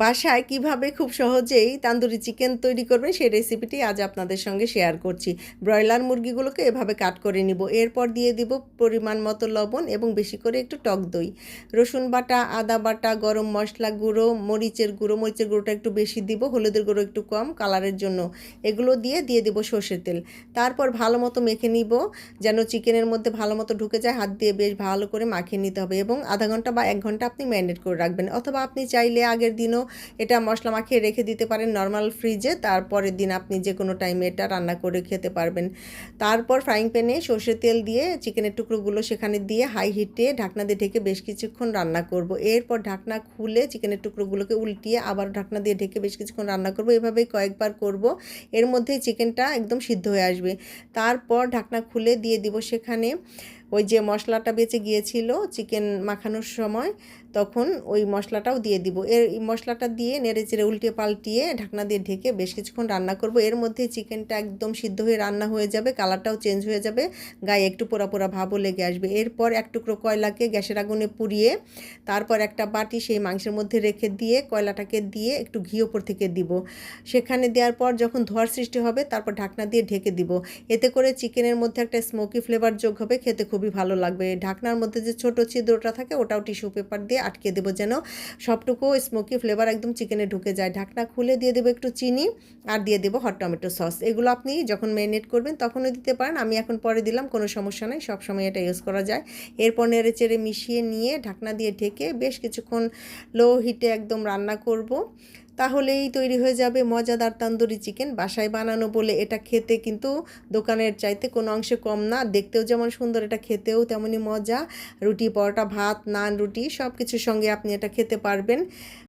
বাসায় কিভাবে খুব সহজেই তান্দুরি চিকেন তৈরি করবেন সেই রেসিপিটি আজ আপনাদের সঙ্গে শেয়ার করছি। ব্রয়লার মুরগিগুলোকে এভাবে কাট করে নিব, এরপর দিয়ে দিব পরিমাণ মতো লবণ এবং বেশি করে একটু টক দই, রসুন বাটা, আদা বাটা, গরম মশলা গুঁড়ো, মরিচের গুঁড়োটা একটু বেশি দিব, হলুদের গুঁড়ো একটু কম কালারের জন্য। এগুলো দিয়ে দিব সর্ষের তেল। তারপর ভালো মতো মেখে নিব যেন চিকেনের মধ্যে ভালো মতো ঢুকে যায়। হাত দিয়ে বেশ ভালো করে মাখিয়ে নিতে হবে এবং আধা ঘন্টা বা 1 ঘন্টা আপনি ম্যারিনেট করে রাখবেন, অথবা আপনি চাইলে আগের দিনও এটা মশলা মাখিয়ে রেখে দিতে পারেন নর্মাল ফ্রিজে। তারপরের দিন আপনি যে কোনো টাইমে এটা রান্না করে খেতে পারবেন। তারপর ফ্রাইং প্যানে সর্ষের তেল দিয়ে চিকেনের টুকরোগুলো সেখানে দিয়ে হাই হিটে ঢাকনা দিয়ে ঢেকে বেশ কিছুক্ষণ রান্না করব। এরপর ঢাকনা খুলে চিকেনের টুকরোগুলোকে উল্টিয়ে আবার ঢাকনা দিয়ে ঢেকে বেশ কিছুক্ষণ রান্না করব। এভাবেই কয়েকবার করব, এর মধ্যেই চিকেনটা একদম সিদ্ধ হয়ে আসবে। তারপর ঢাকনা খুলে দিয়ে দিব সেখানে ওই যে মশলাটা বেঁচে গিয়েছিল চিকেন মাখানোর সময়, তখন ওই মশলাটাও দিয়ে দিব। এই মশলাটা দিয়ে নেড়েচেড়ে উল্টিয়ে পাল্টিয়ে ঢাকনা দিয়ে ঢেকে বেশ কিছুক্ষণ রান্না করব। এর মধ্যে চিকেনটা একদম সিদ্ধ হয়ে রান্না হয়ে যাবে, কালারটাও চেঞ্জ হয়ে যাবে, গায়ে একটু পোড়া পোড়া ভাবও লেগে আসবে। এরপর এক টুকরো কয়লাকে গ্যাসের আগুনে পুড়িয়ে তারপর একটা বাটি সেই মাংসের মধ্যে রেখে দিয়ে কয়লাটাকে দিয়ে একটু ঘি ওপর থেকে দিব। সেখানে দেওয়ার পর যখন ধোঁয়ার সৃষ্টি হবে তারপর ঢাকনা দিয়ে ঢেকে দিব। এতে করে চিকেনের মধ্যে একটা স্মোকি ফ্লেভার যোগ হবে, খেতে খুবই ভালো লাগবে। ঢাকনার মধ্যে যে ছোট ছিদ্রটা থাকে ওটাও টিস্যু পেপার দিয়ে আটকে দেবো যেন সবটুকু স্মোকি ফ্লেভার একদম চিকেনে ঢুকে যায়। ঢাকনা খুলে দিয়ে দেবো একটু চিনি আর দিয়ে দেবো হট টমেটো সস। এগুলো আপনি যখন ম্যারিনেট করবেন তখনও দিতে পারেন, আমি এখন পরে দিলাম, কোনো সমস্যা নেই, সবসময় এটা ইউজ করা যায়। এরপর নেড়ে চেড়ে মিশিয়ে নিয়ে ঢাকনা দিয়ে ঢেকে বেশ কিছুক্ষণ লো হিটে একদম রান্না করব। তাহলেই তৈরি হয়ে যাবে মজাদার তান্দুরি চিকেন। বাসায় বানানো বলে এটা খেতে কিন্তু দোকানের চাইতে কোনো অংশে কম না, দেখতেও যেমন সুন্দর এটা খেতেও তেমনই মজা। রুটি, পরোটা, ভাত, নান, রুটি সব কিছুর সঙ্গে আপনি এটা খেতে পারবেন।